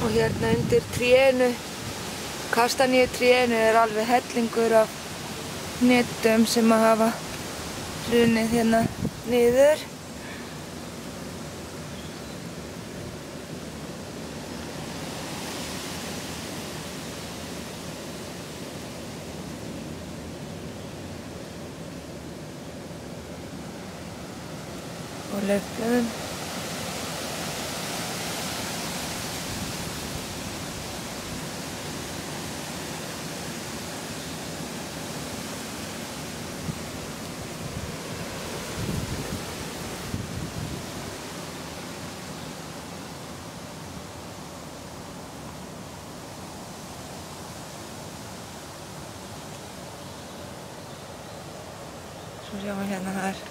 Og hérna undir trénu, kastaníutrénu, er alveg hellingur af hnetum sem að hafa hrunið hérna niður. Og laufblöðum. Svo sjáum við hérna þar.